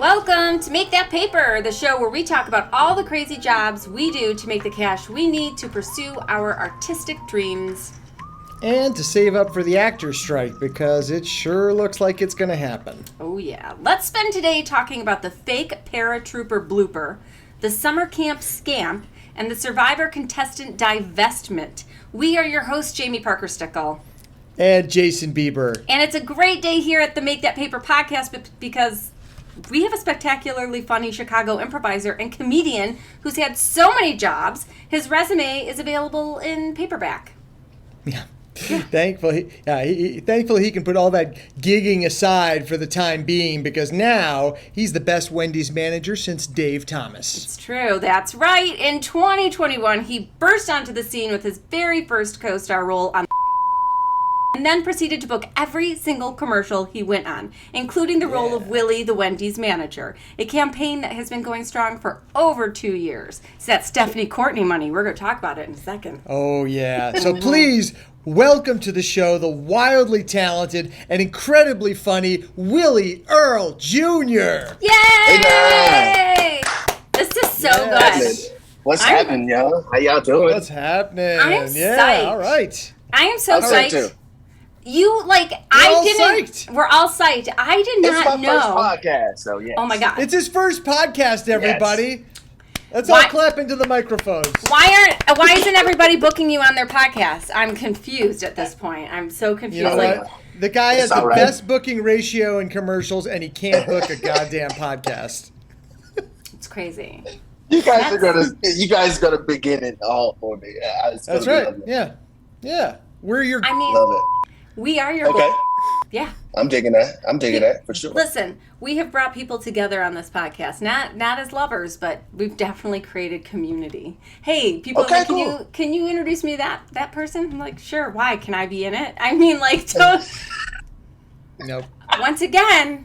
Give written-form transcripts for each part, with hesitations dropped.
Welcome to Make That Paper, the show where we talk about all the crazy jobs we do to make the cash we need to pursue our artistic dreams. And to save up for the actor's strike, because it sure looks like it's going to happen. Oh yeah. Let's spend today talking about the Fake Paratrooper Blooper, the Summer Camp Scamp, and the Survivor Contestant Divestment. We are your hosts, Jamie Parker Stickle. And Jason Bieber. And it's a great day here at the Make That Paper podcast because we have a spectacularly funny Chicago improviser and comedian who's had so many jobs. His resume is available in paperback. Yeah. Thankfully he can put all that gigging aside for the time being, because now he's the best Wendy's manager since Dave Thomas. It's true. That's right. In 2021, he burst onto the scene with his very first co-star role on and then proceeded to book every single commercial he went on, including the role of Willie, the Wendy's manager, a campaign that has been going strong for over 2 years. It's that Stephanie Courtney money. We're going to talk about it in a second. Oh, yeah. So please welcome to the show the wildly talented and incredibly funny Willie Earl Jr. Yay! Hey, this is so good. What's happening, y'all? How y'all doing? What's happening? I'm psyched. All right. I am so I'm psyched psyched. too. We're all psyched. I did not know. It's my first podcast, so yeah. Oh my God. It's his first podcast, everybody. Yes. Let's all clap into the microphones. Why isn't everybody booking you on their podcast? I'm confused at this point. I'm so confused. You know what? The guy has the best booking ratio in commercials, and he can't book a goddamn podcast. It's crazy. You guys are gonna begin it all for me. That's right. Yeah. We're your. Love it. We are your. Okay. Yeah. I'm digging that for sure. Listen, we have brought people together on this podcast, not as lovers, but we've definitely created community. Hey, people, Okay, can you introduce me to that person? I'm like, sure. Why? Can I be in it? I mean, like, don't. Nope. Once again,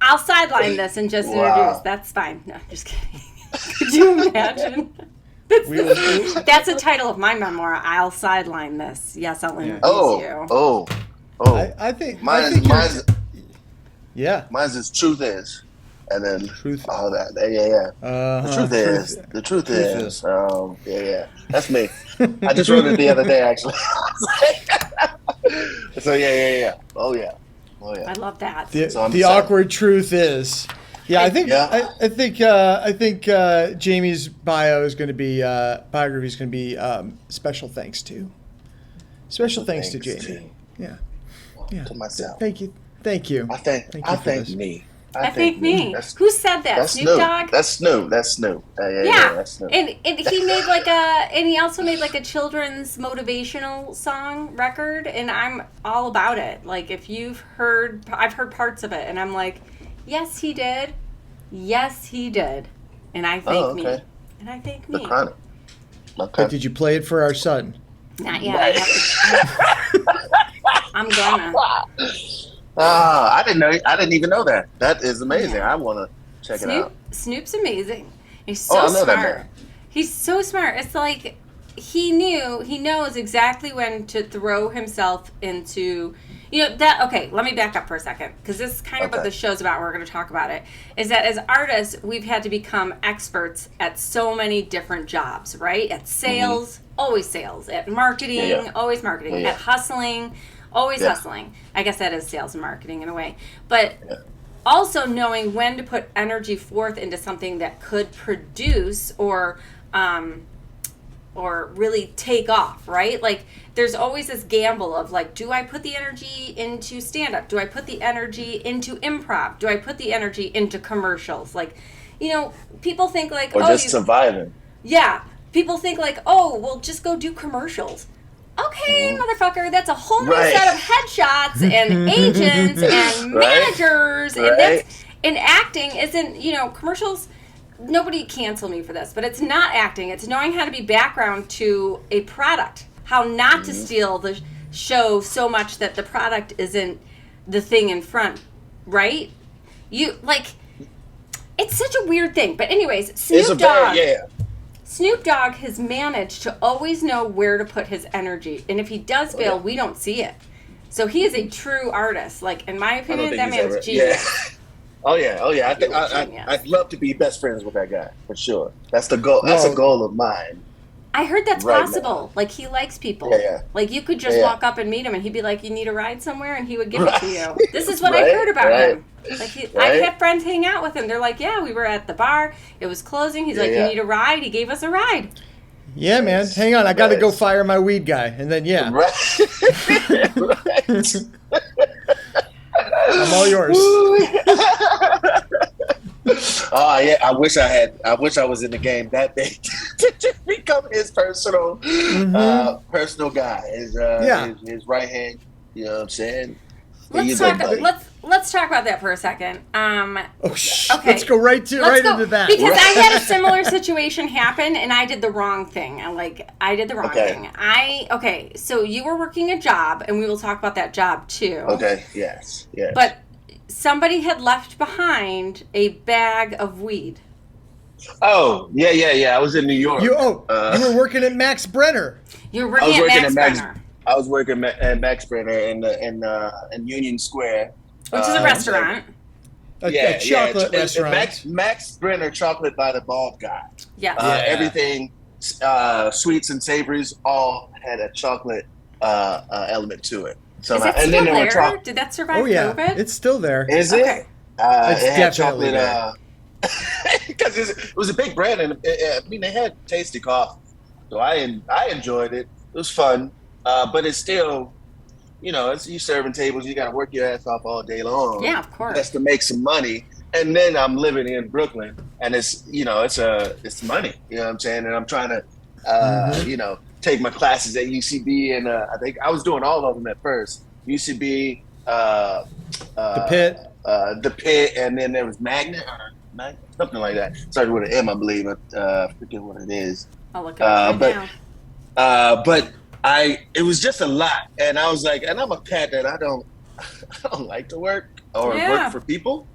I'll sideline this and just introduce. That's fine. No, just kidding. Could you imagine? That's the title of my memoir. I'll sideline this. Yes, I'll introduce you. Oh. I think mine's truth is, and then truth. All that. Yeah. The truth is. Yeah. That's me. I just wrote it the other day, actually. So yeah. Oh yeah. I love that. The awkward truth is. Yeah, I think Jamie's biography is going to be special thanks to Jamie. Yeah. To myself. Thank you. I thank me. I thank me. Who said that? Snoop Dogg? That's Snoop. Yeah. That's Snoop. And he made and he also made like a children's motivational song record, and I'm all about it. Like, if I've heard parts of it, and I'm like, yes, he did. And I thank me. And I thank me. Okay. But did you play it for our son? Not yet. I I'm gonna. I didn't even know that. That is amazing. I want to check it out. Snoop's amazing. He's so smart. He's so smart. It's like he knows exactly when to throw himself into, that. Okay, let me back up for a second, because this is kind of what the show's about. We're going to talk about it. Is that as artists, we've had to become experts at so many different jobs, right? At sales, always sales. At marketing, always marketing. At hustling, always hustling. I guess that is sales and marketing in a way. But also knowing when to put energy forth into something that could produce or really take off, right? Like, there's always this gamble of like, do I put the energy into stand-up? Do I put the energy into improv? Do I put the energy into commercials? Like, people think like, surviving. Yeah. People think like, well, just go do commercials. Okay, motherfucker, that's a whole new set of headshots and agents and managers. And acting isn't, commercials, nobody cancel me for this, but it's not acting. It's knowing how to be background to a product. How not to steal the show so much that the product isn't the thing in front, right? It's such a weird thing. But anyways, Snoop Dogg has managed to always know where to put his energy. And if he does fail, we don't see it. So he is a true artist. Like, in my opinion, that man's genius. Oh yeah. I'd love to be best friends with that guy for sure. That's the goal. That's a goal of mine. I heard that's right possible. Now. Like, he likes people. Yeah. Like, you could just walk up and meet him, and he'd be like, "You need a ride somewhere?" And he would give it to you. This is what I heard about him. Like, I had friends hang out with him. They're like, "Yeah, we were at the bar. It was closing." He's like, "You need a ride?" He gave us a ride. Yeah, man. Hang on. I got to go fire my weed guy. And then, Right. I'm all yours. Oh yeah, I wish I was in the game that day to become his personal guy, his right hand. You know what I'm saying? Let's talk about that for a second. Okay. Let's go right into that. Because I had a similar situation happen, and I did the wrong thing. I did the wrong thing. So you were working a job, and we will talk about that job too. Okay. Yes. But somebody had left behind a bag of weed. Oh, yeah. I was in New York. You were working at Max Brenner. You were working at Max Brenner. I was working at Max Brenner in Union Square. Which is a restaurant. A chocolate restaurant. Max Brenner Chocolate by the Bald Guy. Yeah. Everything, sweets and savories, all had a chocolate element to it. So is it still there? Did that survive COVID? It's still there. Is it? Okay. It's definitely there. Because it was a big brand, and they had tasty coffee, so I enjoyed it. It was fun, but it's still, it's you serving tables. You got to work your ass off all day long. Yeah, of course. Just to make some money, and then I'm living in Brooklyn, and it's money. You know what I'm saying? And I'm trying to, take my classes at UCB, and I think I was doing all of them at first. UCB, the Pit, and then there was Magnet, something like that. Started with an M, I believe. I forget what it is. I'll look at it now. But it was just a lot, and I was like, and I'm a cat that I don't like to work or work for people.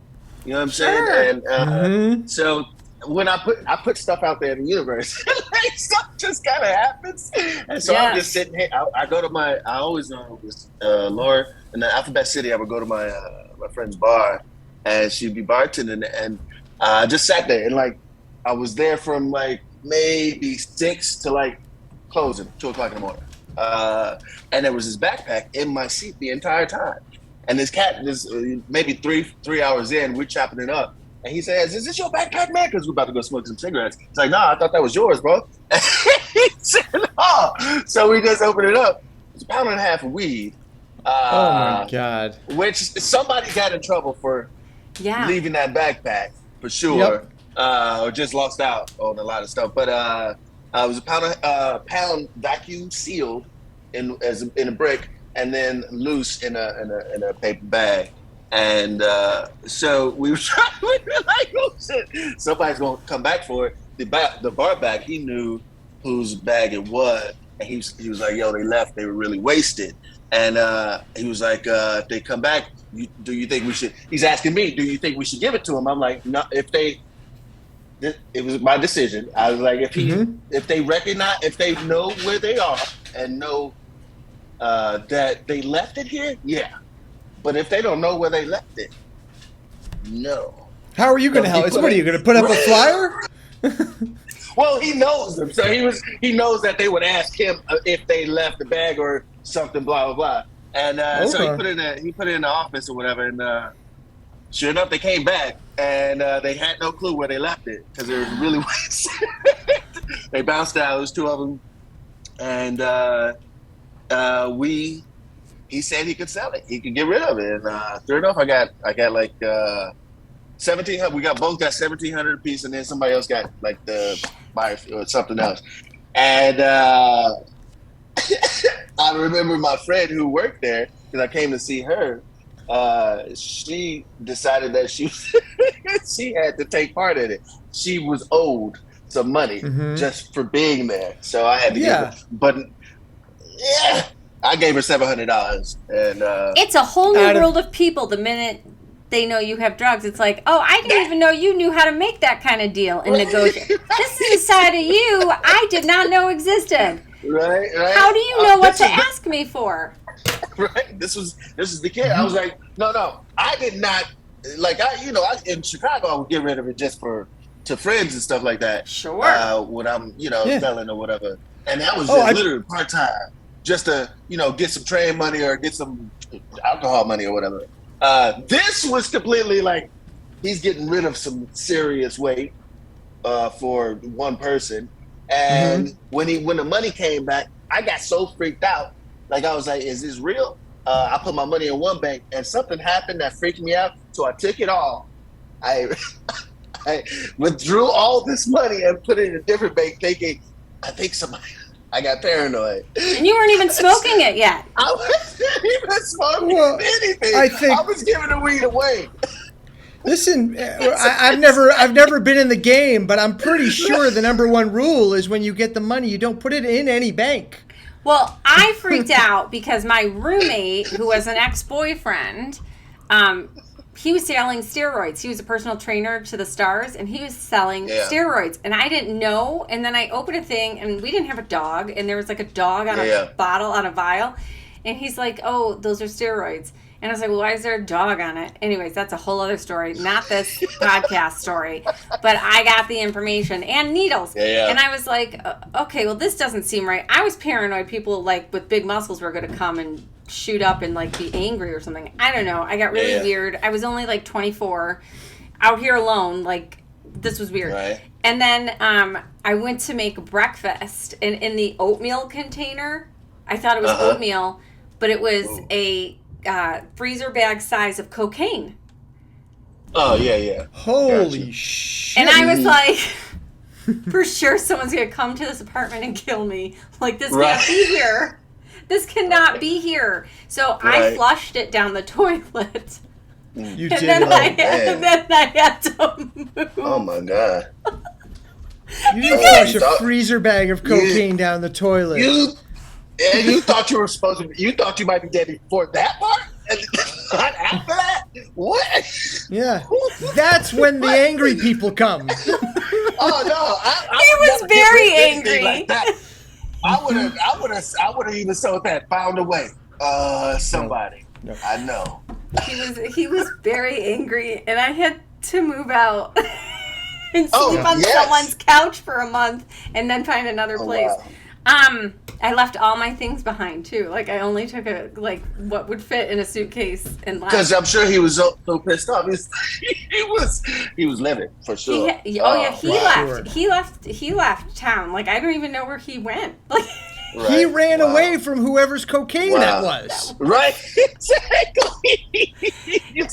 You know what I'm saying? And so when I put stuff out there in the universe, like stuff just kind of happens. And so I'm just sitting here. I always know this Laura in the Alphabet City. I would go to my friend's bar, and she'd be bartending, and I just sat there, and like I was there from like maybe 6 to like closing 2:00 in the morning, and there was this backpack in my seat the entire time. And this cat, maybe three hours in, we're chopping it up. And he says, "Is this your backpack, man?" Because we're about to go smoke some cigarettes. He's like, "Nah, I thought that was yours, bro." He said, "No." So we just opened it up. It's 1.5 pounds of weed. Oh, my God. Which somebody got in trouble for leaving that backpack, for sure. Yep. Or just lost out on a lot of stuff. But it was a pound vacuum sealed in a brick, and then loose in a paper bag. And so we were like, "Oh shit, somebody's gonna come back for it." The bar back, he knew whose bag it was, and he was like, "Yo, they left. They were really wasted." And he was like, "If they come back, do you think we should?" He's asking me, "Do you think we should give it to them?" I'm like, "No. It was my decision." I was like, if they recognize, if they know where they are and know that they left it here, yeah. But if they don't know where they left it, no. How are you going to help? What are you going to put up a flyer? Well, he knows them, so he knows that they would ask him if they left the bag or something, blah blah blah. And so he put it in the office or whatever, and sure enough, they came back and they had no clue where they left it because it was really wasted. They bounced out. There was 2 of them, and he said he could sell it. He could get rid of it. And sure enough, I got like 1,700. We both got 1,700 a piece, and then somebody else got like the buyer or something else. And I remember my friend who worked there, because I came to see her. She decided that she had to take part in it. She was owed some money just for being there, so I had to give her. But I gave her $700, and it's a whole new world of people. The minute they know you have drugs, it's like, "Oh, I didn't even know you knew how to make that kind of deal and negotiate. This is a side of you I did not know existed." Right. How do you know what to ask me for? Right. This is the kid. I was like, no, I did not like in Chicago, I would get rid of it just to friends and stuff like that. Sure. When I'm, selling or whatever. And that was just literally part-time, just to, get some train money or get some alcohol money or whatever. This was completely like, he's getting rid of some serious weight for one person. And when the money came back, I got so freaked out. Like, I was like, is this real? I put my money in one bank and something happened that freaked me out. So I took it all. I withdrew all this money and put it in a different bank thinking, I got paranoid. And you weren't even smoking it yet. I wasn't even smoking anything. I was giving the weed away. Listen, I've never been in the game, but I'm pretty sure the number one rule is when you get the money, you don't put it in any bank. Well, I freaked out because my roommate, who was an ex-boyfriend, he was selling steroids. He was a personal trainer to the stars, and he was selling steroids. And I didn't know. And then I opened a thing, and we didn't have a dog. And there was like a dog on a bottle, on a vial. And he's like, oh, those are steroids. And I was like, well, why is there a dog on it? Anyways, that's a whole other story. Not this podcast story. But I got the information. And needles. And I was like, okay, well, this doesn't seem right. I was paranoid people like with big muscles were going to come and shoot up and like be angry or something. I don't know. I got really weird. I was only like 24, out here alone. Like, this was weird. Right. And then I went to make breakfast. And in the oatmeal container, I thought it was oatmeal, but it was a freezer bag size of cocaine. Oh, yeah. Holy shit. And I was like, for sure someone's going to come to this apartment and kill me. Like, this can't be here. This cannot be here. So I flushed it down the toilet. You and did. Then I had to move. Oh, my God. You didn't flush a freezer bag of cocaine down the toilet. You thought you were supposed to. You thought you might be dead before that part, and not after that. What? Yeah, that's when the angry people come. Oh no! He was very angry. Like that. I would have even sold that. Found a way. Somebody. No. I know. He was very angry, and I had to move out and sleep on someone's couch for a month, and then find another place. Wow. I left all my things behind too. Like, I only took what would fit in a suitcase and left. Because I'm sure he was so pissed off. He was livid for sure. He left. Sure. He left town. Like, I don't even know where he went. Like, he ran away from whoever's cocaine that was. Right. Exactly.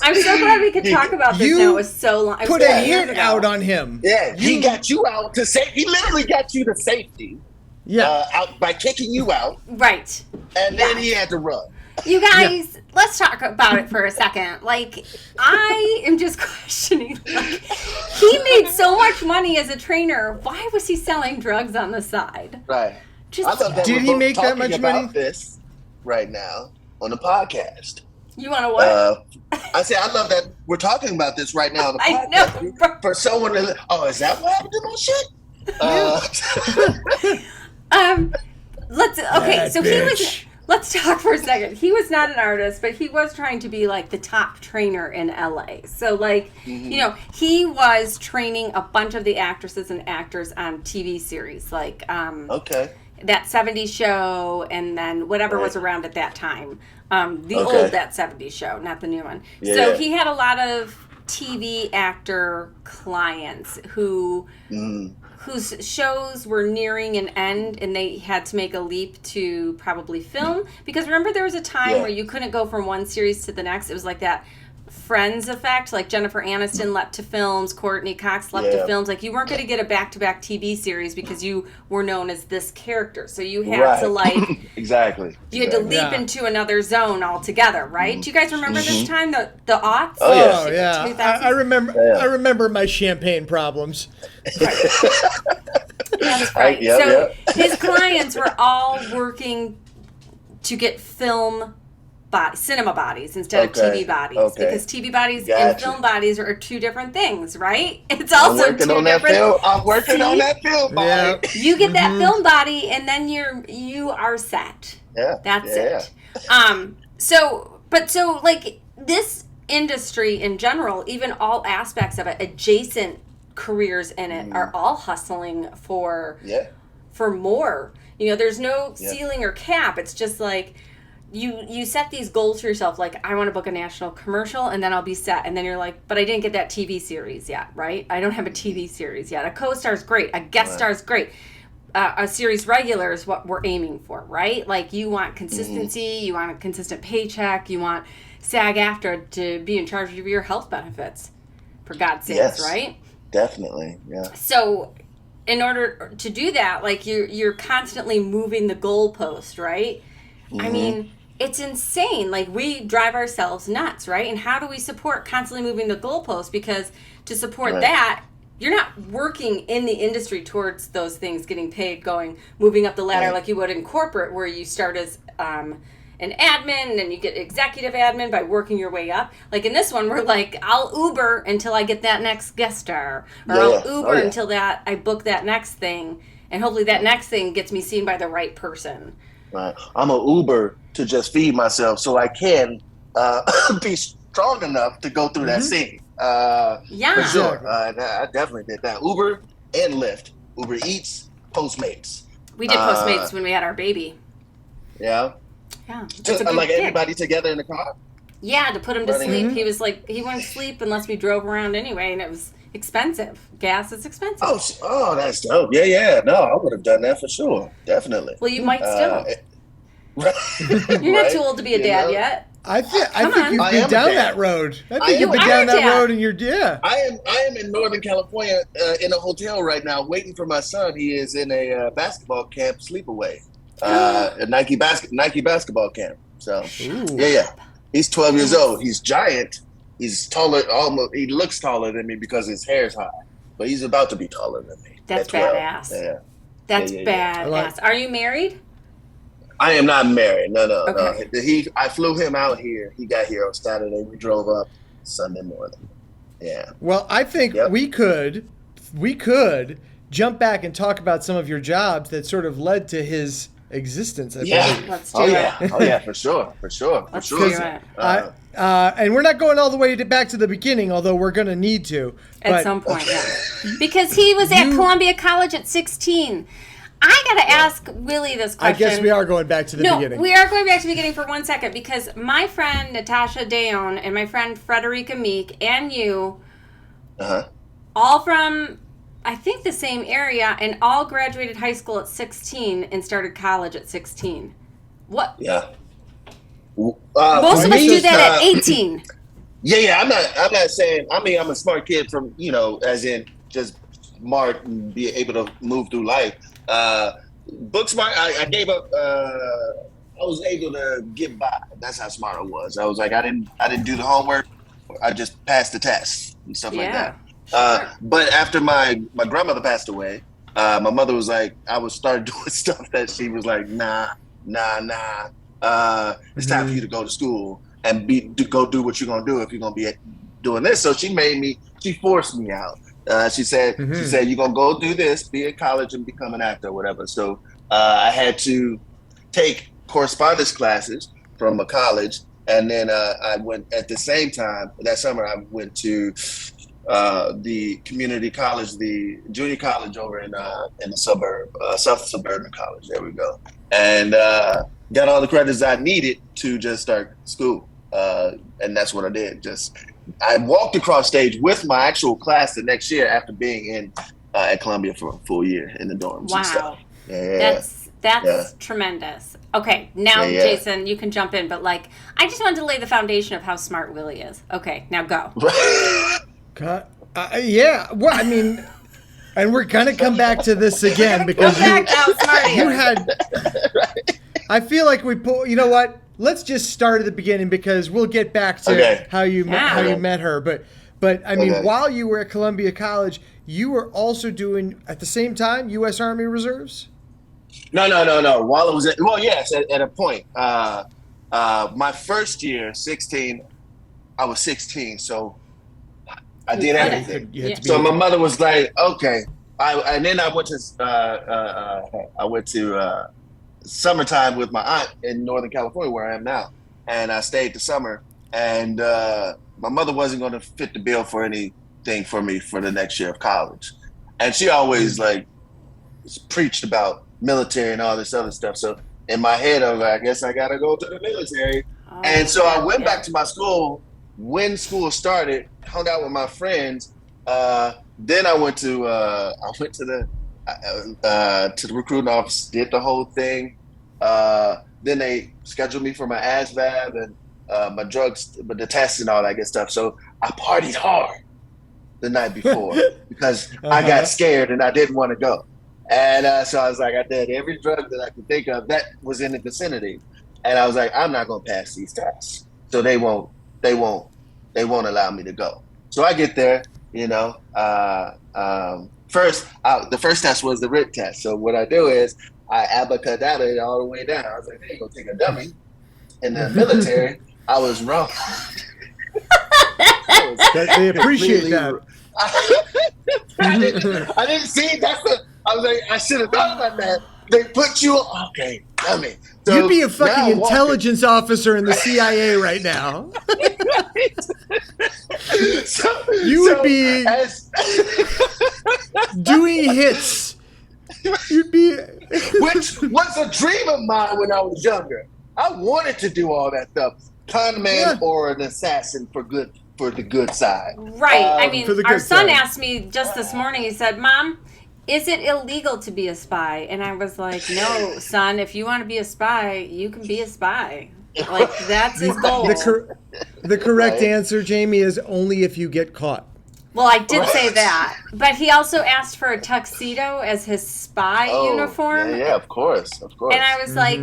I'm so glad we could talk about this now. It was so long. Put a hit out on him. Yeah, he got you out to safety. He literally got you to safety. Yeah, out by kicking you out. Right. And then he had to run. You guys, let's talk about it for a second. Like, I am just questioning. Like, he made so much money as a trainer. Why was he selling drugs on the side? Right. Did he make that much money? About this right now on the podcast. You want to what? I say I love that we're talking about this right now on the podcast. I know. For someone to, is that what happened to my shit? Let's talk for a second. He was not an artist, but he was trying to be like the top trainer in LA. So like, he was training a bunch of the actresses and actors on TV series, like that 70s show, and then whatever was around at that time. Old That 70s show, not the new one. Yeah. So he had a lot of TV actor clients whose shows were nearing an end, and they had to make a leap to probably film. Because remember, there was a time where you couldn't go from one series to the next. It was like that Friends effect. Like Jennifer Aniston leapt to films, Courtney Cox leapt to films. Like, you weren't going to get a back-to-back TV series because you were known as this character. So you had to like exactly. You had to leap into another zone altogether, right? Do you guys remember this time, the aughts? Oh yeah, I remember. Yeah. I remember my champagne problems. Right. That's right. His clients were all working to get cinema bodies instead of TV bodies, because TV bodies and film bodies are two different things, right? It's also I'm working on that film body. Yeah. You get that film body, and then you are set. Yeah, that's it. So like this industry in general, even all aspects of it, adjacent careers in it are all hustling for more. You know, there's no ceiling or cap. It's just like you set these goals for yourself, like I want to book a national commercial and then I'll be set. And then you're like, but I didn't get that TV series yet, right? I don't have a TV series yet. A co-star's great. A guest star's great. A series regular is what we're aiming for, right? Like you want consistency, you want a consistent paycheck, you want SAG-AFTRA to be in charge of your health benefits, for God's sakes, right? Definitely, yeah. So in order to do that, like you're constantly moving the goalpost, right? I mean, it's insane. Like we drive ourselves nuts, right? And how do we support constantly moving the goalpost? Because to support that, you're not working in the industry towards those things, getting paid, moving up the ladder like you would in corporate, where you start as an admin and then you get executive admin by working your way up. Like in this one, we're like, I'll Uber until I get that next guest star, or I'll Uber until that I book that next thing, and hopefully that next thing gets me seen by the right person. Right. I'm an Uber to just feed myself so I can be strong enough to go through that scene. For sure. I definitely did that. Uber and Lyft. Uber Eats, Postmates. We did Postmates when we had our baby. Yeah. Yeah. Just like everybody together in the car? Yeah, to put him to sleep. He was like, he wouldn't sleep unless we drove around anyway, and it was expensive. Gas is expensive. Oh, that's dope. Yeah. No, I would have done that for sure. Definitely. Well, you might still. You're not too old to be a dad yet. I think you've been down that road. I think you've been down that road, and I am in Northern California in a hotel right now, waiting for my son. He is in a basketball camp, sleepaway, a Nike basketball camp. So he's 12 years old. He's giant. He's taller. He looks taller than me because his hair's high, but he's about to be taller than me. That's badass. Yeah. That's badass. Are you married? I am not married. No. Okay. I flew him out here. He got here on Saturday. We drove up Sunday morning. Yeah. Well, I think we could jump back and talk about some of your jobs that sort of led to his existence. Let's do it. Oh yeah, for sure. Let's do it. And we're not going all the way back to the beginning, although we're going to need to. At some point, because he was at Columbia College at 16. I got to ask Willie this question. I guess we are going back to the beginning. No, we are going back to the beginning for 1 second, because my friend Natasha Dayon and my friend Frederica Meek and you, all from, I think, the same area, and all graduated high school at 16 and started college at 16. What? Yeah. Most of us do that at 18. Yeah. I'm not saying. I mean, I'm a smart kid from, as in just smart and be able to move through life. Book smart. I gave up. I was able to get by. That's how smart I was. I was like, I didn't do the homework. I just passed the test and stuff like that. But after my grandmother passed away, my mother was like, I was started doing stuff that she was like, nah. It's time for you to go to school and go do what you're gonna do if you're gonna be doing this. So she forced me out. She said, you're going to go do this, be in college and become an actor or whatever. So I had to take correspondence classes from a college. And then I went at the same time, that summer, I went to the community college, the junior college over in the suburb, South Suburban College. There we go. And got all the credits I needed to just start school. And that's what I did. I walked across stage with my actual class the next year after being at Columbia for a full year in the dorms and stuff. Yeah. That's tremendous. Okay, now Jason, you can jump in, but I just wanted to lay the foundation of how smart Willie is. Okay, now go. Well, I mean, and we're gonna come back to this again because you had. I feel like we pull. You know what? Let's just start at the beginning because we'll get back to how you met her. But I mean, while you were at Columbia College, you were also doing at the same time U.S. Army Reserves. No. While I was at a point. My first year, 16, I was 16, so I did everything. So my mother was like, okay. And then I went to summertime with my aunt in Northern California, where I am now, and I stayed the summer. and my mother wasn't going to fit the bill for anything for me for the next year of college, and she always like preached about military and all this other stuff. So in my head, I was like, I guess I got to go to the military. And so I went back to my school when school started, hung out with my friends. Then I went to the recruiting office, did the whole thing. Then they scheduled me for my ASVAB and my drugs, but the tests and all that good stuff. So I partied hard the night before because I got scared and I didn't want to go. And so I was like, I did every drug that I could think of that was in the vicinity. And I was like, I'm not going to pass these tests. So they won't allow me to go. So I get there, you know, the first test was the RIT test. So what I do is I abacadabra it all the way down. I was like, they ain't going to take a dummy. In the military, I was wrong. They appreciate that. I didn't see I was like, I should have thought about that. They put you okay, dummy. So you'd be a fucking intelligence officer in the CIA right now. You would be doing hits. You'd be which was a dream of mine when I was younger. I wanted to do all that stuff. Con man or an assassin for the good side. Right. I mean, our son asked me just this morning, he said, Mom, is it illegal to be a spy? And I was like, no, son, if you want to be a spy, you can be a spy. Like, that's his goal. The correct answer, Jamie, is only if you get caught. Well, I did say that. But he also asked for a tuxedo as his spy uniform. Yeah, of course. And I was like,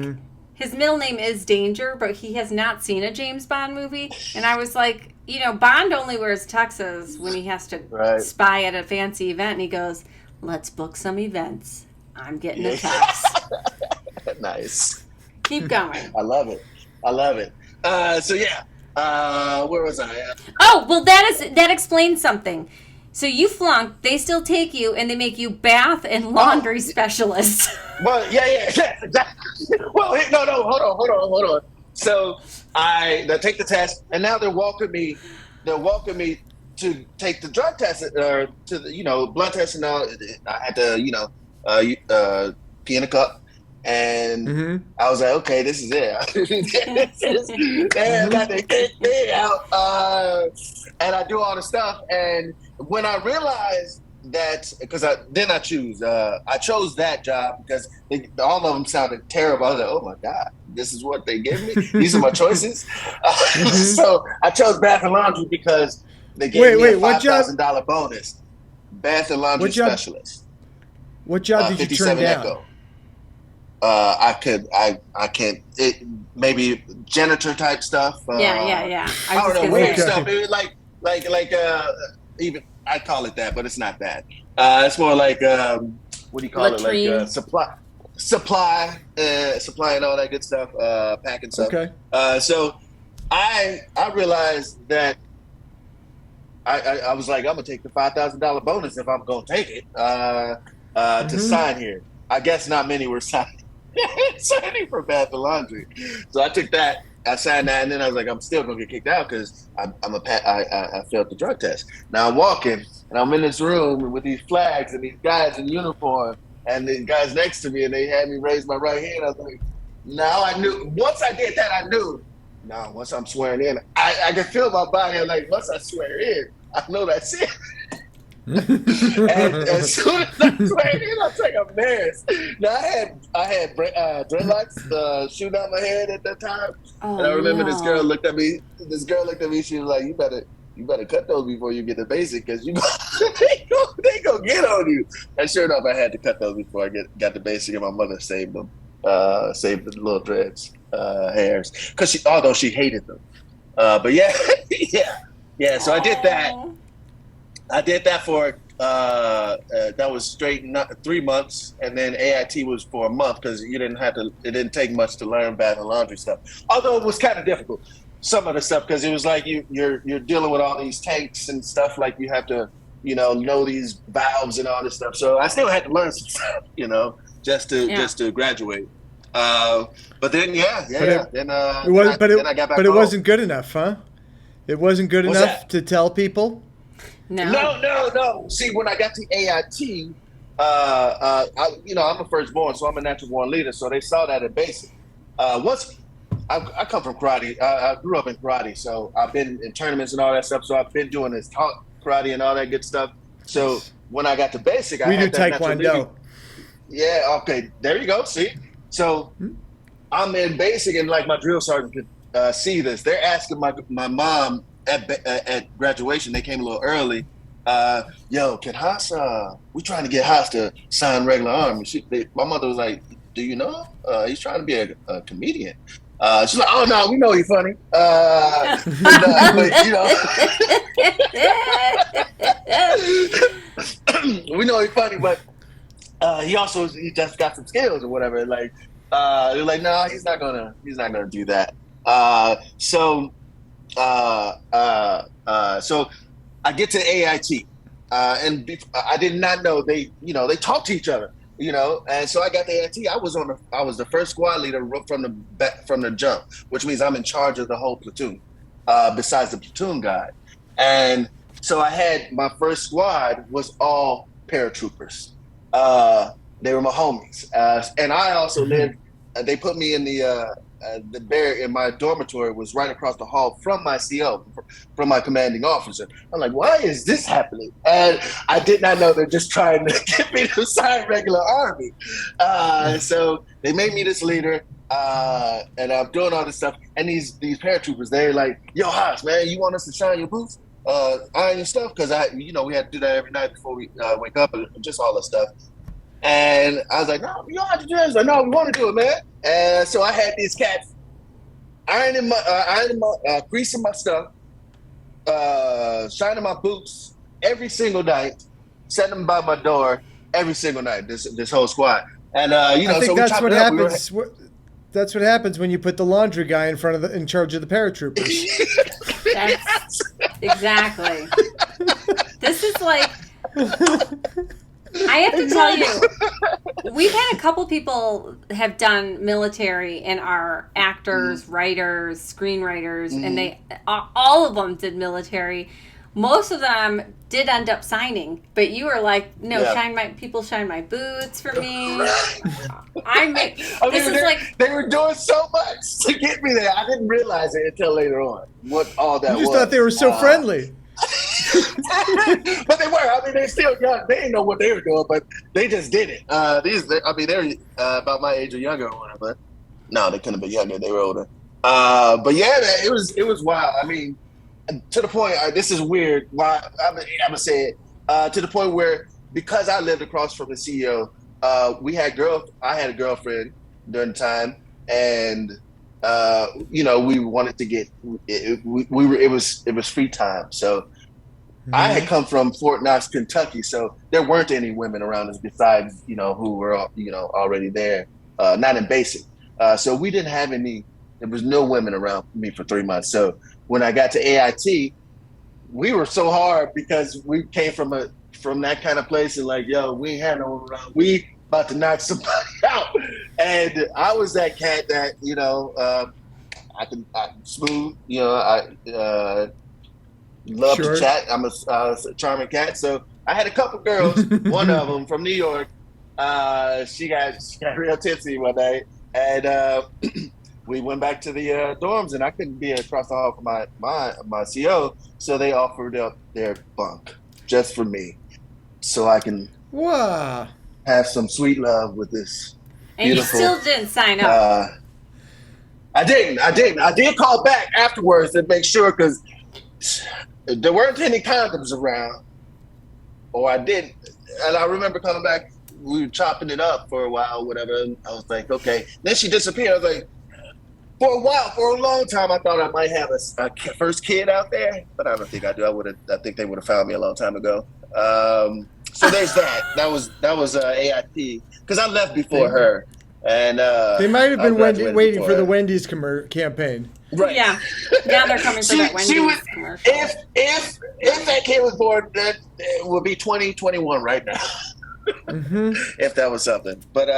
his middle name is Danger, but he has not seen a James Bond movie. And I was like, you know, Bond only wears tuxes when he has to spy at a fancy event. And he goes, let's book some events. I'm getting a tux. Nice. Keep going. I love it. So yeah, where was I? Oh, well, that explains something. So you flunked. They still take you, and they make you bath and laundry specialist. Well, yeah. Exactly. Well, no, hold on. So I take the test, and now they're welcoming me to take the drug test or to the blood test, and all. I had to pee in a cup. And I was like, okay, this is it. Damn, got to kick me out. And I do all the stuff. And when I realized that, because I chose that job because all of them sounded terrible. I was like, oh my God, this is what they give me? These are my choices? So I chose bath and laundry because they gave me a $5,000 bonus. Bath and laundry specialist. What job did you turn down? Echo. I can't. Maybe janitor type stuff. Yeah. I don't know, weird stuff. It was like even I call it that, but it's not that. It's more like what do you call latrine. it? Like supply and all that good stuff. Packing stuff. Okay. So I realized that I was like, I'm gonna take the $5,000 bonus if I'm gonna take it to sign here. I guess not many were signing for bath and laundry. So I took that, I signed that, and then I was like, I'm still gonna get kicked out because I failed the drug test. Now I'm walking and I'm in this room with these flags and these guys in uniform and the guys next to me, and they had me raise my right hand. I was like, now I knew. Once I did that, I knew. Now once I'm swearing in, I can feel my body. I'm like, once I swear in, I know that's it. And as soon as I swear in, I was like, I'm embarrassed. Now I had dreadlocks shooting out my head at that time, and I remember this girl looked at me. She was like, "You better cut those before you get the basic, because they gonna get on you." And sure enough, I had to cut those before I got the basic, and my mother saved them, saved the little dreads hairs, because although she hated them, but yeah. So I did that. I did that for that was straight 3 months, and then AIT was for a month because it didn't take much to learn bath and laundry stuff. Although it was kind of difficult, some of the stuff, because it was like you're dealing with all these tanks and stuff, like you have to know these valves and all this stuff. So I still had to learn some stuff, just to graduate. But then then I got back. But it wasn't good enough, huh? It wasn't good enough to tell people? No. See, when I got to AIT, I'm a firstborn, so I'm a natural born leader. So they saw that at basic. Once I come from karate, I grew up in karate, so I've been in tournaments and all that stuff. So I've been doing this talk karate and all that good stuff. So when I got to basic, I had that taekwondo. Yeah, okay, there you go. See, so I'm in basic, and like my drill sergeant could see this. They're asking my mom at graduation. They came a little early. Yo, can Haas? We trying to get Haas to sign regular army. My mother was like, "Do you know? He's trying to be a comedian." She's like, "Oh no, we know he's funny." But we know he's funny, but he just got some skills or whatever. Like, they're like, "No, he's not gonna do that." So I get to AIT, and I did not know they talk to each other, and so I got to AIT. I was the first squad leader from the jump, which means I'm in charge of the whole platoon, besides the platoon guy. And so I had my first squad was all paratroopers. They were my homies, and I also lived. They put me in in my dormitory was right across the hall from my CO, from my commanding officer. I'm like, why is this happening? And I did not know they're just trying to get me to sign regular army. So they made me this leader, and I'm doing all this stuff. And these paratroopers, they're like, yo, Haas, man, you want us to shine your boots, iron your stuff? Because we had to do that every night before we wake up, and just all that stuff. And I was like, no, you don't have to do that. I was like, no, we want to do it, man. And so I had these cats greasing my stuff, shining my boots every single night, setting them by my door every single night, this whole squad. And, I think so that's what happens. That's what happens when you put the laundry guy in charge of the paratroopers. That's exactly. This is like... I have to tell you, we've had a couple people have done military and are actors, writers, screenwriters, and they all of them did military. Most of them did end up signing, but you were like, no, people shine my boots for me. They were doing so much to get me there. I didn't realize it until later on what all that was. You just thought they were so friendly. But they were. I mean, they're still young. They didn't know what they were doing, but they just did it. They're about my age or younger or whatever. No, they couldn't have been younger. They were older. But yeah, man, it was wild. I mean, to the point. This is weird. Why I'm gonna say it. To the point where because I lived across from the CEO, I had a girlfriend during the time, and we wanted to get. It was free time, so. I had come from Fort Knox, Kentucky, so there weren't any women around us besides, who were, already there, not in basic. So we didn't have there was no women around me for 3 months. So when I got to AIT, we were so hard because we came from that kind of place and like, yo, we ain't had no one around. We about to knock somebody out. And I was that cat that, I can smooth, love to chat. I'm a charming cat. So I had a couple girls. One of them from New York. She got real tipsy one day, and we went back to the dorms, and I couldn't be across the hall from my CO, so they offered up their bunk just for me, so I can have some sweet love with this. And beautiful, you still didn't sign up. I didn't. I did call back afterwards to make sure because. There weren't any condoms around, or I didn't. And I remember coming back, we were chopping it up for a while, whatever. And I was like, okay. Then she disappeared. I was like, for a long time, I thought I might have a first kid out there, but I don't think I do. I think they would have found me a long time ago. So there's that. That was AIT because I left before her, and they might have been waiting for the Wendy's campaign. Right. Yeah. Now they're coming for that Wendy's commercial. If that kid was born, that it would be 2021 right now. If that was something. But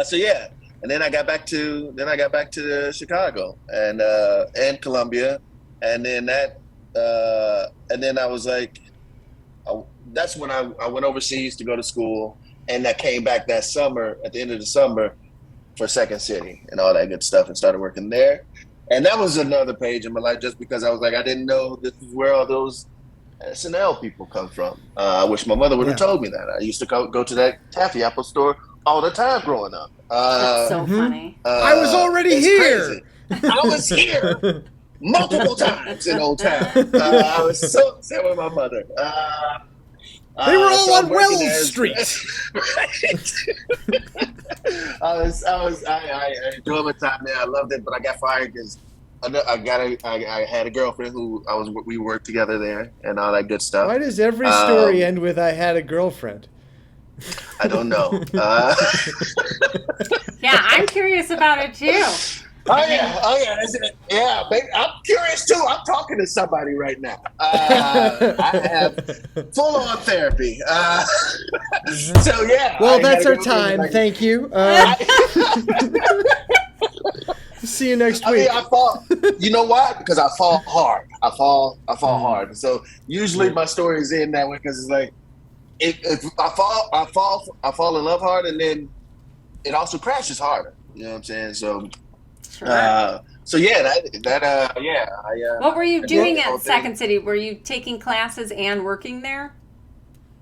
so yeah. And then I got back to Chicago and Columbia, and then and then I was like, that's when I went overseas to go to school, and I came back that summer at the end of the summer for Second City and all that good stuff, and started working there. And that was another page in my life, just because I was like, I didn't know this is where all those SNL people come from. I wish my mother would have told me that. I used to go to that taffy apple store all the time growing up. That's so funny. I was already here. Crazy. I was here multiple times in Old Town. I was so upset with my mother. They were all on Wells Street. I enjoyed my time there. I loved it, but I got fired because I had a girlfriend who we worked together there and all that good stuff. Why does every story end with "I had a girlfriend"? I don't know. Yeah, I'm curious about it too. Oh yeah, yeah. Baby, I'm curious too. I'm talking to somebody right now. I have full-on therapy. So yeah. Well, that's our time. Thank you. See you next week. I fall. You know why? Because I fall hard. I fall hard. So usually my stories end that way because it's like, if I fall in love hard, and then it also crashes harder. You know what I'm saying? So. Sure. So yeah, what were you doing at Second City? Were you taking classes and working there?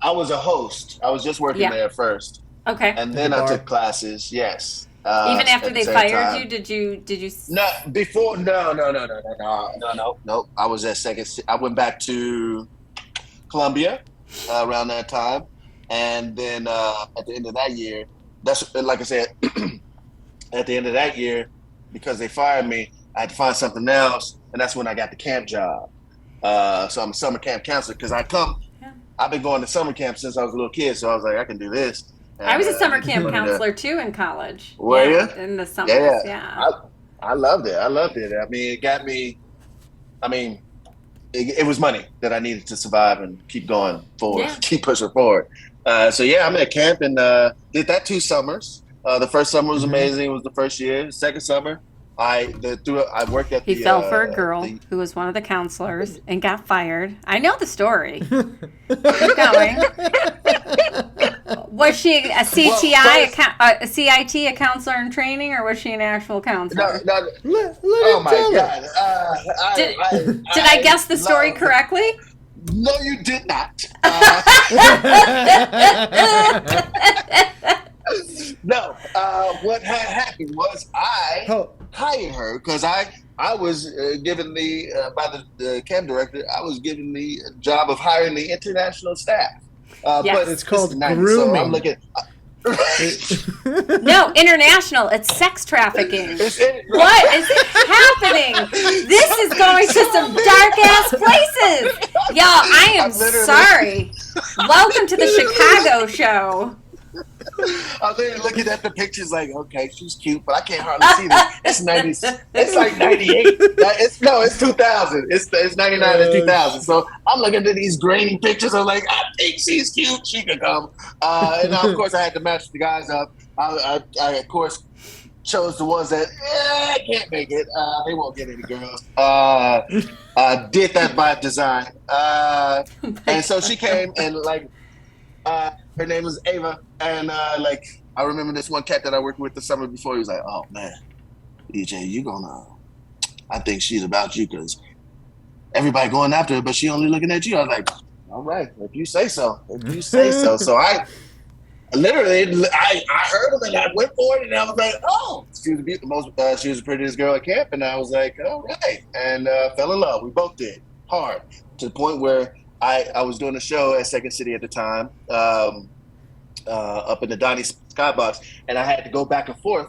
I was a host. I was just working there first. Okay. And then I took classes. Yes. Even after they fired you, did you? No, before. No. I was at Second. I went back to Columbia around that time, and then at the end of that year, that's like I said. At the end of that year, because they fired me, I had to find something else, and that's when I got the camp job. So I'm a summer camp counselor because I've been going to summer camp since I was a little kid, so I was like, I can do this. And, I was a summer camp counselor too in college. Were you? In the summers, yeah. I loved it. I mean, it got me. I mean, it was money that I needed to survive and keep going forward, keep pushing forward. So yeah, I'm at camp and did that 2 summers. The first summer was amazing. It was the first year. The second summer, I worked at He fell for a girl who was one of the counselors and got fired. I know the story. Keep going. Was she a CTI, a CIT, a counselor in training, or was she an actual counselor? No. Oh my God! Did I guess the story correctly? No, you did not. No, what had happened was I hired her because I was given by the camp director. I was given the job of hiring the international staff. But it's called grooming. So I'm looking. No, international. It's sex trafficking. What is happening? This is going to some dark ass places. Y'all, I am sorry. Welcome to the Chicago show. I'm literally looking at the pictures like, okay, she's cute, but I can't hardly see this. It's 90s. It's like 98. It's 2000. It's 99 and 2000. So I'm looking at these grainy pictures. I'm like, I think she's cute. She could come. And now, of course, I had to match the guys up. I of course, chose the ones that can't make it. They won't get any girls. Did that by design. And so she came and like, her name was Ava, and I remember this one cat that I worked with the summer before. He was like, "Oh man, EJ, I think she's about you because everybody going after her, but she only looking at you." I was like, "All right, if you say so, So I literally, I heard him and I went for it, and I was like, "Oh, she was she was the prettiest girl at camp," and I was like, "All right," and fell in love. We both did hard to the point where. I was doing a show at Second City at the time, up in the Donnie Skybox, and I had to go back and forth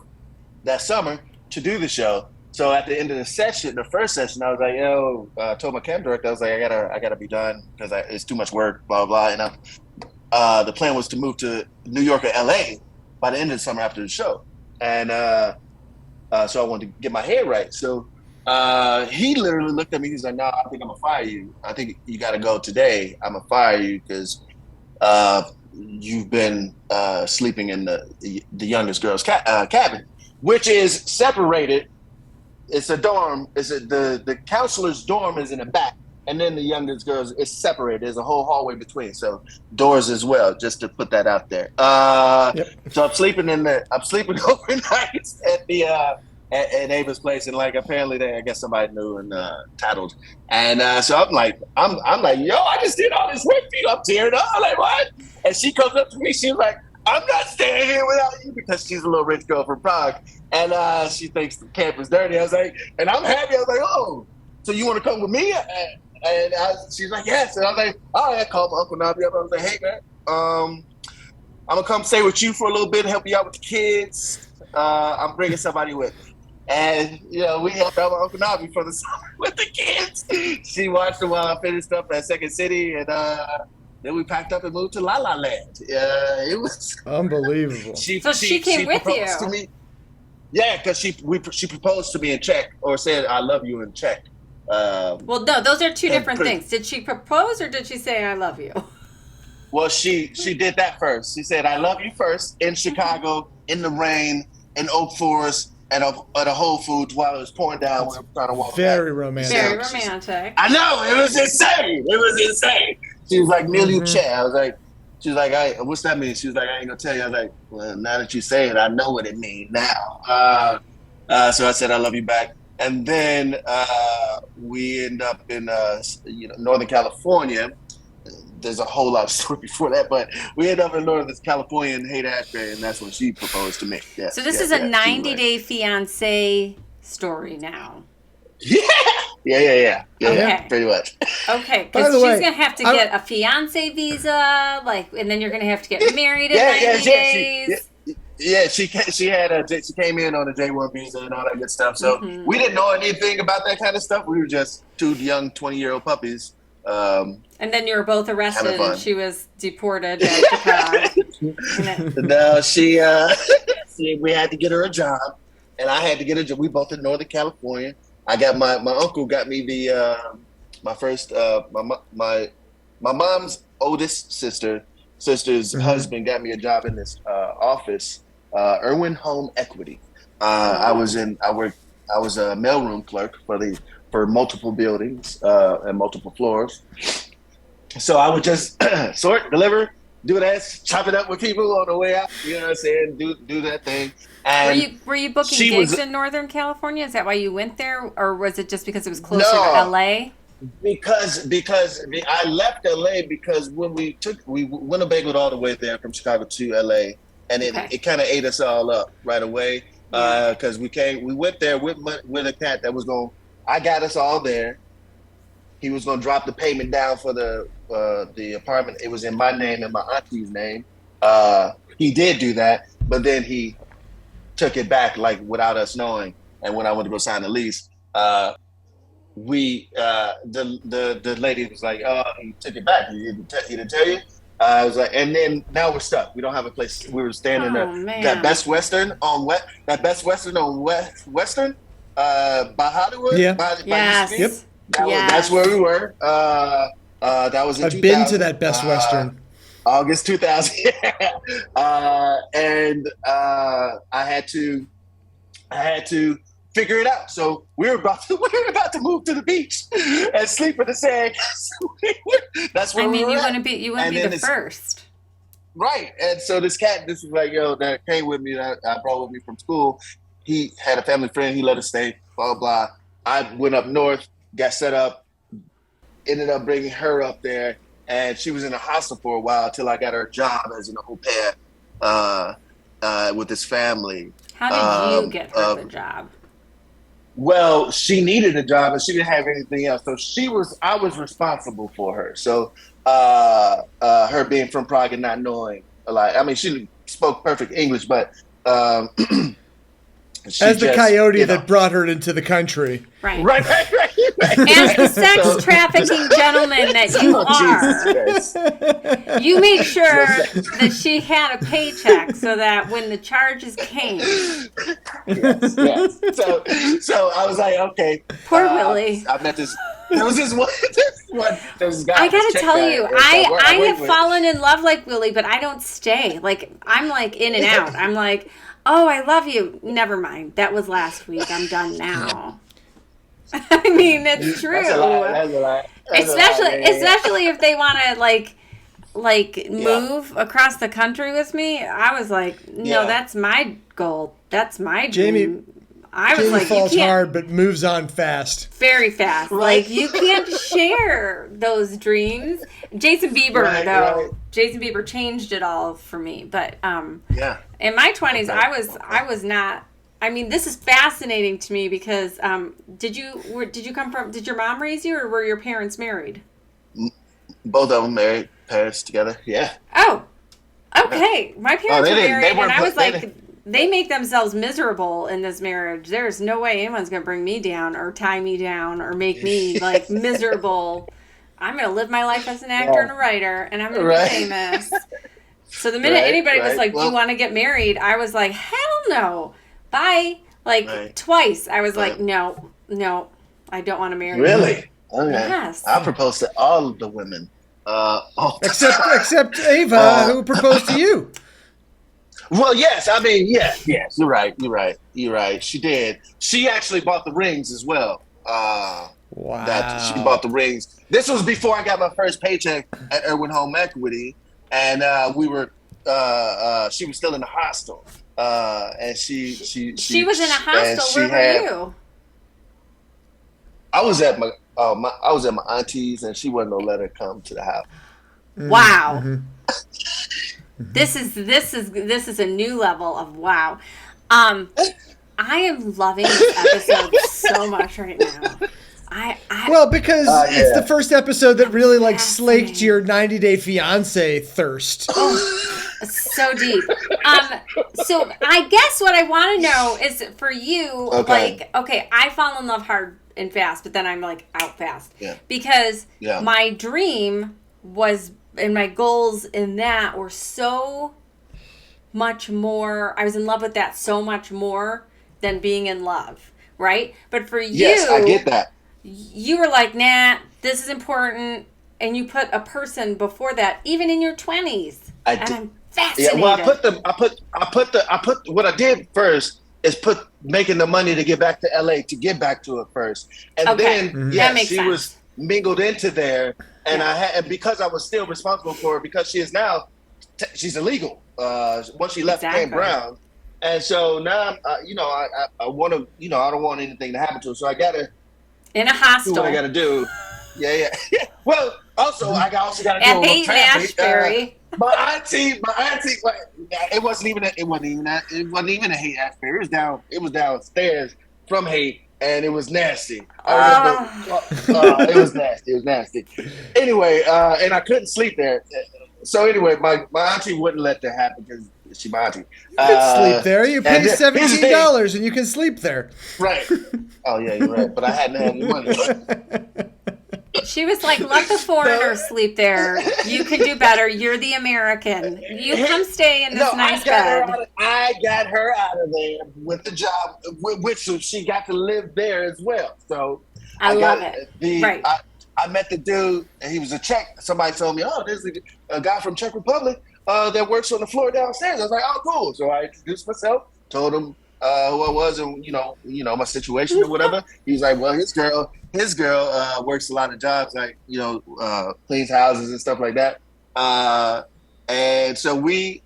that summer to do the show. So at the end of the first session, I was like, I told my camp director, I was like, I gotta be done because it's too much work, blah, blah, blah. And the plan was to move to New York or LA by the end of the summer after the show. And so I wanted to get my head right. So he literally looked at me. He's like, "No, I think I'm gonna fire you. I think you got to go today. I'm gonna fire you because you've been sleeping in the youngest girl's cabin, which is separated it's a dorm. The counselor's dorm is in the back, and then the youngest girls is separated. There's a whole hallway between, so doors as well. Just to put that out there. So I'm sleeping overnight at the at Ava's place, and like apparently I guess somebody knew and tattled, and so I'm like, yo, I just did all this work for you. I'm tearing up. I'm like, what? And she comes up to me. She was like, I'm not staying here without you, because she's a little rich girl from Prague, and she thinks the camp is dirty. I was like, and I'm happy. I was like, oh, so you want to come with me? And she's like, yes. And I was like, all right. I called my Uncle Nabi up. I was like, hey, man, I'm going to come stay with you for a little bit, help you out with the kids. I'm bringing somebody with me. And, we helped out my Uncle Nabi for the summer with the kids. She watched them while I finished up at Second City, and then we packed up and moved to La La Land. It was unbelievable. She came with you. To me. Yeah, because she proposed to me in Czech, or said I love you in Czech. Well, no, those are two different things. Did she propose, or did she say I love you? Well, she did that first. She said I love you first in Chicago, in the rain, in Oak Forest, at a Whole Foods while it was pouring down. We were trying to walk very back. romantic. Very romantic. I know, it was insane. She was like, Millie Chat. I was like, she was like, what's that mean? She was like, I ain't gonna tell you. I was like, well, now that you say it, I know what it means now. So I said, I love you back. And then we end up in Northern California. There's a whole lot of story before that, but we end up in Northern California and Haight-Ashbury, and that's when she proposed to me. Yeah, so this is a 90-day fiancé story now. Yeah. Okay. Pretty much. Okay, because she's gonna have to get a fiancé visa, and then you're gonna have to get married in 90 days. She came in on a J1 visa and all that good stuff. So we didn't know anything about that kind of stuff. We were just two young 20-year-old puppies. And then you were both arrested, and she was deported back to Prague. No, we had to get her a job, and I had to get a job. We both in Northern California. I got my uncle got me the my first my mom's oldest sister's husband got me a job in this office, Irwin Home Equity. I was a mailroom clerk for multiple buildings and multiple floors. So I would just sort, deliver, do that, chop it up with people on the way out. You know what I'm saying? Do that thing. And were you booking gigs in Northern California? Is that why you went there, or was it just because it was closer to LA? Because I left LA because when we Winnebagoed all the way there from Chicago to LA, and it kind of ate us all up right away. Because we went there with a cat that was going. I got us all there. He was going to drop the payment down for the apartment. It was in my name and my auntie's name. He did do that, but then he took it back without us knowing. And when I went to go sign the lease, the lady was like, "Oh, he took it back. He didn't tell you." I was like, and then now we're stuck. We don't have a place. We were staying in that Best Western on Western by Hollywood. Yeah. Yes. That's where we were. That was in 2000. I've been to that Best Western. August 2000. And I had to figure it out. So we were about to move to the beach and sleep in the sand. That's where we were. You wouldn't be the first. Right. And so this was like, that came with me, that I brought with me from school. He had a family friend. He let us stay, blah, blah, blah. I went up north, got set up, ended up bringing her up there. And she was in the hostel for a while until I got her a job as an au pair with this family. How did you get her the job? Well, she needed a job and she didn't have anything else. So I was responsible for her. So her being from Prague and not knowing she spoke perfect English, but as the coyote that brought her into the country. Right. As the sex trafficking gentleman that you are, you made sure that she had a paycheck so that when the charges came. Yes. So I was like, okay. Poor Willie. I met this. There was this guy. I gotta tell you, I have fallen in love like Willie, but I don't stay. I'm in and out. I'm like, Oh, I love you. Never mind. That was last week. I'm done now. I mean, it's true. That's a lie. Especially if they want to move across the country with me. I was like, no, that's my goal. That's my dream. I was Jamie falls hard, but moves on fast. Very fast. Right. Like, you can't share those dreams. Jason Bieber, though. Right. Jason Bieber changed it all for me. But in my 20s, I was not. I mean, this is fascinating to me because did your mom raise you, or were your parents married? Both of them married, parents together. Yeah. Oh, okay. My parents were married, and I was like, they make themselves miserable in this marriage. There's no way anyone's going to bring me down or tie me down or make me like miserable. I'm going to live my life as an actor and a writer, and I'm going to be famous. So the minute anybody was like, do you want to get married? I was like, hell no. Bye. Like twice. I was like, no, I don't want to marry you. Really? Okay. Yes. I proposed to all of the women. Except Ava, who proposed to you. Well, yes. I mean, yes. You're right. She did. She actually bought the rings as well. Wow. She bought the rings. This was before I got my first paycheck at Irwin Home Equity, and we were. She was still in the hostel, and she was in a hostel. Where were you? I was at my auntie's, and she wasn't gonna let her come to the house. Wow. Mm-hmm. This is a new level of wow. I am loving this episode so much right now. Because it's the first episode that really slaked your 90-day fiance thirst. Oh, so deep. So I guess what I want to know is for you, I fall in love hard and fast, but then I'm like out fast. Yeah. Because my dream was, and my goals in that were so much more. I was in love with that so much more than being in love, right? But for you, yes, I get that. You were like, nah, this is important, and you put a person before that, even in your 20s. I'm fascinated. Yeah, well, I put what I did first is put making the money to get back to LA to get back to it first, and then she was mingled into there, and and because I was still responsible for her because she is now she's illegal once she left Camp Brown, and so now I want to I don't want anything to happen to her, so I gotta. In a hostel. Do what I gotta do. Yeah. Well, also I also gotta do a little Ashbury. My auntie. It wasn't even a Haight Ashbury. It was downstairs from Haight, and it was nasty. It was nasty. Anyway, and I couldn't sleep there. So anyway, my auntie wouldn't let that happen because she's my auntie. You can sleep there. You pay $17 and you can sleep there. Right. Oh yeah, you're right. But I hadn't had any money. She was like, let the foreigner sleep there. You can do better. You're the American. You come stay in this nice bed. I got her out of there with the job, which she got to live there as well. So I love it. I met the dude, and he was a Czech. Somebody told me, there's a guy from Czech Republic that works on the floor downstairs. I was like, oh, cool. So I introduced myself, told him who I was, and my situation or whatever. He was like, well, his girl works a lot of jobs, like cleans houses and stuff like that. And so we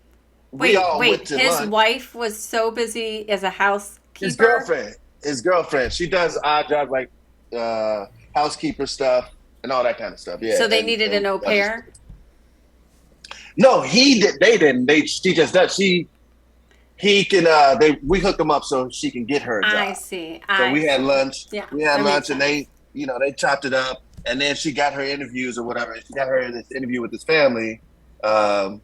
all went to lunch. His wife was so busy as a housekeeper. His girlfriend. She does odd jobs like housekeeper stuff and all that kind of stuff. Yeah. So they needed an au pair. No, he did. They didn't. She just does. He can. We hooked them up so she can get her a job. I see. So we had lunch. Yeah, we had lunch, and they chopped it up, and then she got her interviews or whatever. She got her this interview with this family, and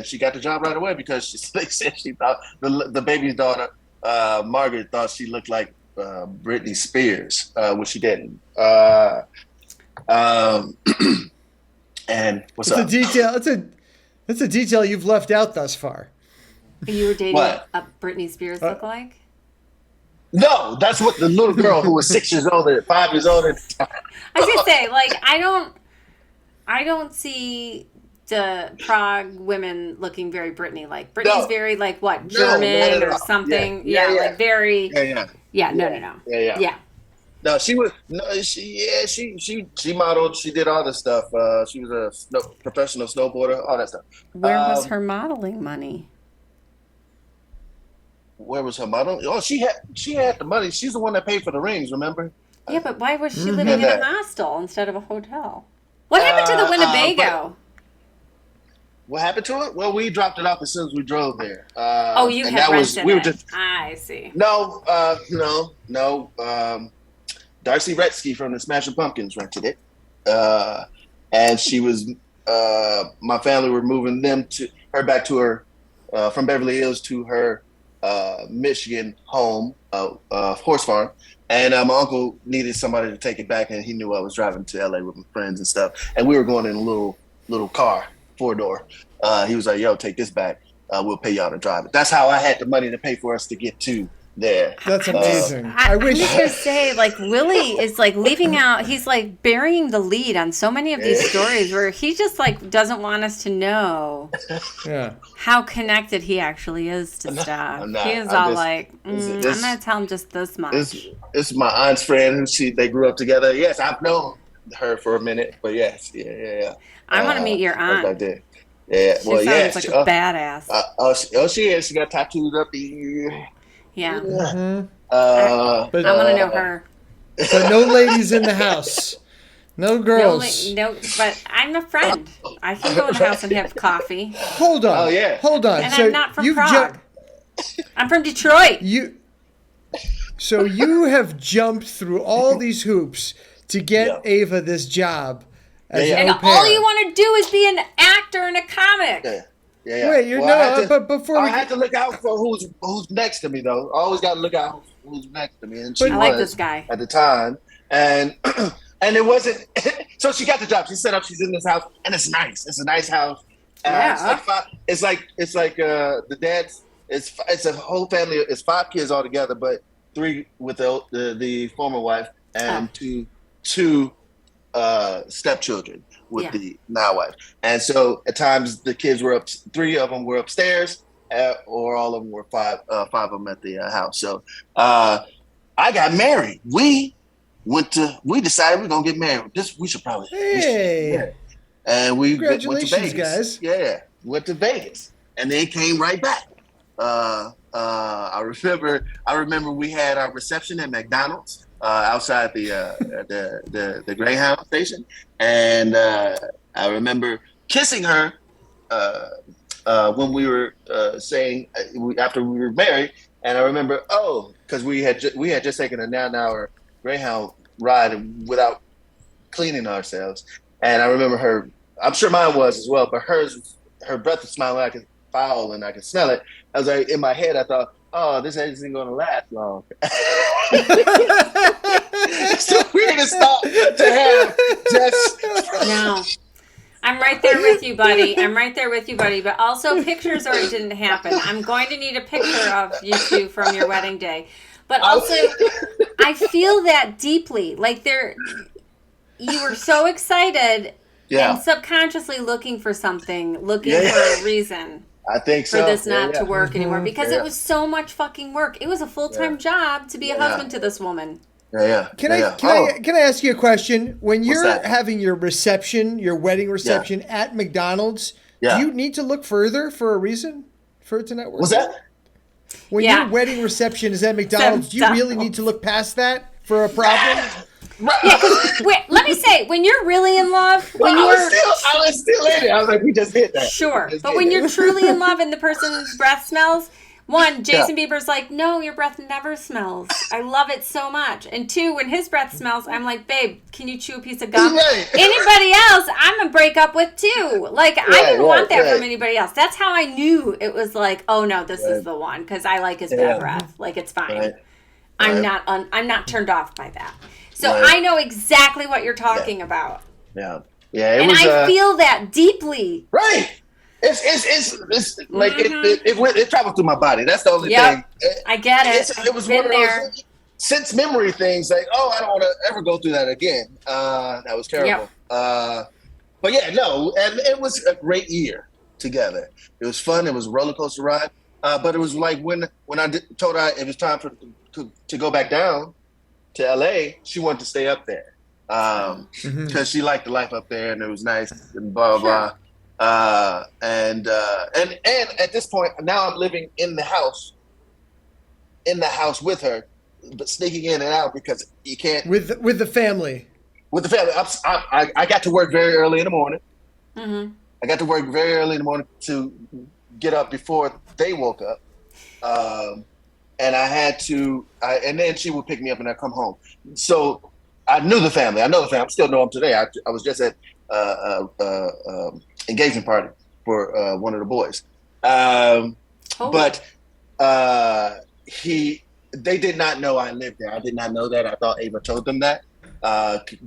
she got the job right away because she thought the baby's daughter, Margaret, thought she looked like Britney Spears, which she didn't. And what's up? That's a detail you've left out thus far. You were dating what Britney Spears look like? No, that's what the little girl who was 6 years old and 5 years old at the time. I was gonna say, I don't see the Prague women looking very Britney-like. Britney's very like what, German or something? Yeah, like very. Yeah. No. Yeah. No, she was. No, she modeled. She did all this stuff. She was a professional snowboarder. All that stuff. Where was her modeling money? Where was her modeling? Oh, she had the money. She's the one that paid for the rings. Remember? Yeah, but why was she living in a hostel instead of a hotel? What happened to the Winnebago? What happened to it? Well, we dropped it off as soon as we drove there. You had rented it. I see. No. Darcy Retsky from the Smashing Pumpkins rented it, and she was. My family were moving her back to her from Beverly Hills to her Michigan home, horse farm. And my uncle needed somebody to take it back, and he knew I was driving to LA with my friends and stuff. And we were going in a little car, 4-door. He was like, "Yo, take this back. We'll pay y'all to drive it." That's how I had the money to pay for us to get to there. That's amazing. I wish. I'm gonna say, like, Willie is like leaving out. He's like burying the lead on so many of these stories where he just like doesn't want us to know how connected he actually is to stuff. He is all like, I'm gonna tell him just this much. This is my aunt's friend. They grew up together. Yes, I've known her for a minute, but yes, yeah. I want to meet your aunt. I did. Yeah, she sounds like a badass. She is. She got tattoos up here. Yeah. But I want to know her. But no ladies in the house. No girls. No, but I'm a friend. I can go in the house and have coffee. Hold on. Oh, yeah. Hold on. And I'm not from Prague. I'm from Detroit. So you have jumped through all these hoops to get Ava this job. And all you want to do is be an actor in a comic. Yeah. Wait, but before I had to look out for who's next to me, though. I always got to look out who's next to me, and I like this guy at the time, and it wasn't. So she got the job. She's set up. She's in this house, and it's nice. It's a nice house. It's like the dad's. It's a whole family. It's 5 kids all together, but 3 with the former wife and two stepchildren with the now wife. And so at times the kids were 3 of them were upstairs, or all of them were 5 of them at the house. So I got married. We decided we're gonna get married. We should probably and we went to Vegas. Guys. Yeah, went to Vegas, and then came right back. I remember we had our reception at McDonald's. Outside the Greyhound station, and I remember kissing her when we were saying after we were married, and I remember because we had just taken a 9-hour Greyhound ride without cleaning ourselves, and I remember her. I'm sure mine was as well, but her breath was smelling like it's foul, and I could smell it. I was like, in my head, I thought, "Oh, this isn't going to last long." So we're going to stop to have just... No. I'm right there with you, buddy. But also, pictures didn't happen. I'm going to need a picture of you two from your wedding day. But also, I feel that deeply. Like, you were so excited and subconsciously looking for something, for a reason. I think so. For this not to work anymore. Because it was so much fucking work. It was a full-time job to be a husband to this woman. Can I ask you a question? When you're having your reception, your wedding reception at McDonald's, do you need to look further for a reason for it to not work? What's that? When your wedding reception is at McDonald's, do you really need to look past that for a problem? Yeah, wait, let me say, when you're really in love, I was still in it. I was like, we just hit that. Sure, but when you're truly in love and the person's breath smells, 1, Jason Bieber's like, no, your breath never smells. I love it so much. And 2, when his breath smells, I'm like, babe, can you chew a piece of gum? Anybody else, I'm going to break up with too. Like, I didn't want that from anybody else. That's how I knew it was like, oh no, this is the one, because I like his bad breath. Like, it's fine. I'm not turned off by that. So I know exactly what you're talking about. Yeah. I feel that deeply. Right. It's like it traveled through my body. That's the only thing. I get it. It was one of those sense memory things. Like, I don't want to ever go through that again. That was terrible. But yeah, no, and it was a great year together. It was fun. It was a roller coaster ride. But it was like when told her it was time to go back down to LA, she wanted to stay up there because she liked the life up there and it was nice and blah blah blah. And at this point now I'm living in the house with her, but sneaking in and out because you can't with the family. With the family, I got to work very early in the morning. Mm-hmm. I got to work very early in the morning to get up before they woke up. And I had to, and then she would pick me up and I'd come home. So I knew the family. I know the family. I still know them today. I was just at engagement party for one of the boys. But they did not know I lived there. I did not know that. I thought Ava told them that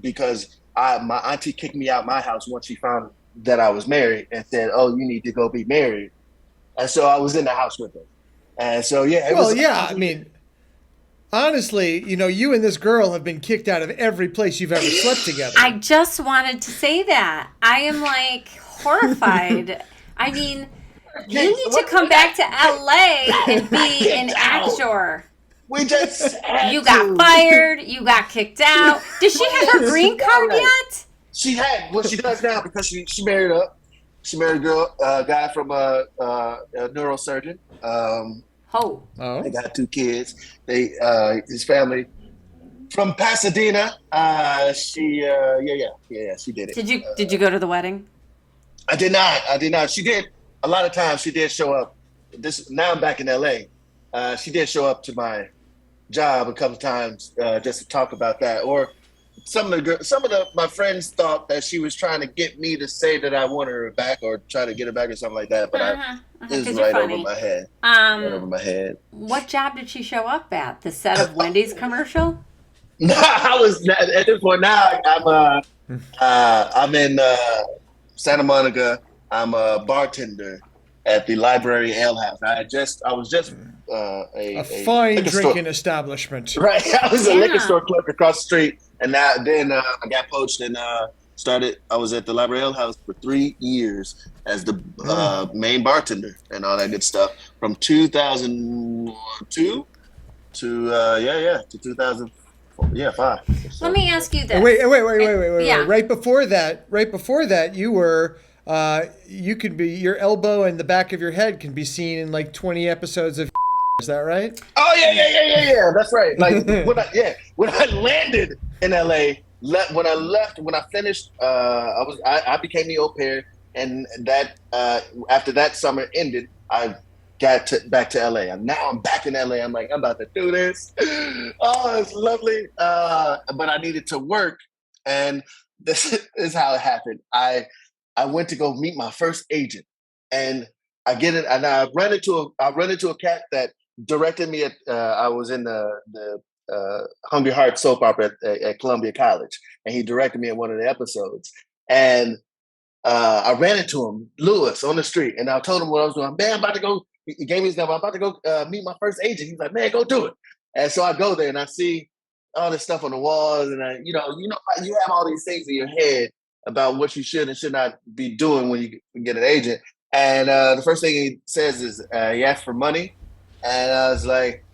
because my auntie kicked me out my house once she found that I was married and said, "Oh, you need to go be married." And so I was in the house with her. And so, yeah. I mean, honestly, you and this girl have been kicked out of every place you've ever slept together. I just wanted to say that. I am like horrified. I mean, you need to come back to LA and be an actor. We just you got fired. You got kicked out. Does she have her green card yet? She had. Well, she does now because she married up. She married a guy from a neurosurgeon. They got 2 kids. His family from Pasadena. She did it. Did you go to the wedding? I did not. She did. A lot of times she did show up. Now I'm back in LA. She did show up to my job a couple of times just to talk about that. Or some of my friends thought that she was trying to get me to say that I wanted her back or try to get her back or something like that. But it was right over my head. Right over my head. What job did she show up at? The set of Wendy's commercial? No, I was at this point now. I'm in Santa Monica. I'm a bartender at the Library Ale House. I was just a fine drinking establishment. Right. I was a liquor store clerk across the street, and then I got poached and started. I was at the Library Ale House for 3 years as the main bartender and all that good stuff from 2002 to 2005. So. Let me ask you this. Wait. Yeah. Right before that, you were. You could be, your elbow and the back of your head can be seen in like 20 episodes of. Is that right? Oh yeah. That's right. Like when I landed in LA, when I finished, I became the au pair, and that after that summer ended, I got back to LA, and now I'm back in LA. I'm like, I'm about to do this. Oh, it's lovely. But I needed to work, and this is how it happened. I went to go meet my first agent, and I get it, and I run into a cat that directed me at. I was in the Hungry Heart soap opera at Columbia College, and he directed me in one of the episodes. And I ran into him, Lewis, on the street, and I told him what I was doing. Man, I'm about to go. He gave me his number. I'm about to go meet my first agent. He's like, man, go do it. And so I go there, and I see all this stuff on the walls, and you have all these things in your head about what you should and should not be doing when you get an agent. And the first thing he says is he asked for money. And I was like,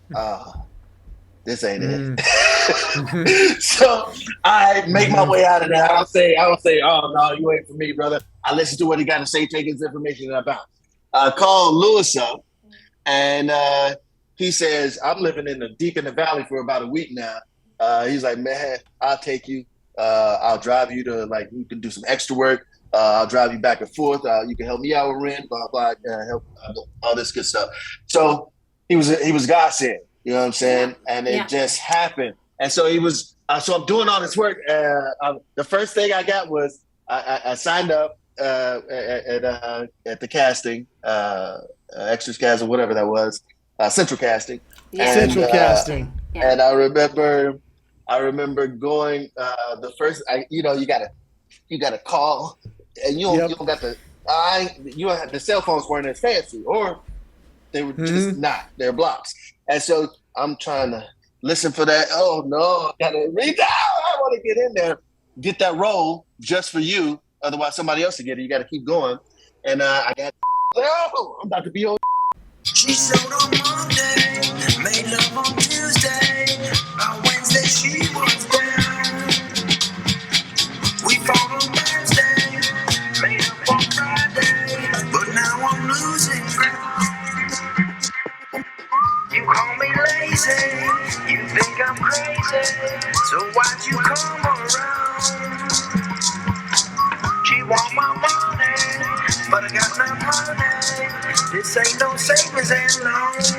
this ain't it. So I make my way out of there. I don't say, oh, no, you ain't for me, brother. I listen to what he got to say, take his information, and I bounce. I call Lewis up, and he says, I'm living deep in the valley for about a week now. He's like, man, I'll take you. I'll drive you to, like, you can do some extra work. I'll drive you back and forth. You can help me out with rent, blah, blah, help all this good stuff. So he was God sent, you know what I'm saying? And it just happened. And so so I'm doing all this work. The first thing I got was I signed up at the casting, Extras Cast or whatever that was, Central Casting. Yeah. Central Casting. And I remember going the first. You gotta call, and you don't got the cell phones weren't as fancy, or they were just not. They're blocks, and so I'm trying to listen for that. Oh no, I gotta read out. I want to get in there, get that role just for you. Otherwise, somebody else will get it. You got to keep going. And I got, oh, I'm about to be old. She showed on Monday, made love on Tuesday. By Wednesday, she was down. We fought on Thursday, made up on Friday. But now I'm losing ground. You call me lazy, you think I'm crazy. So why'd you come around? She want my money, but I got no money. This ain't no savings and loans.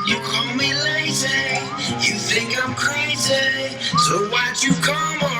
You call me lazy, you think I'm crazy, so why'd you come around?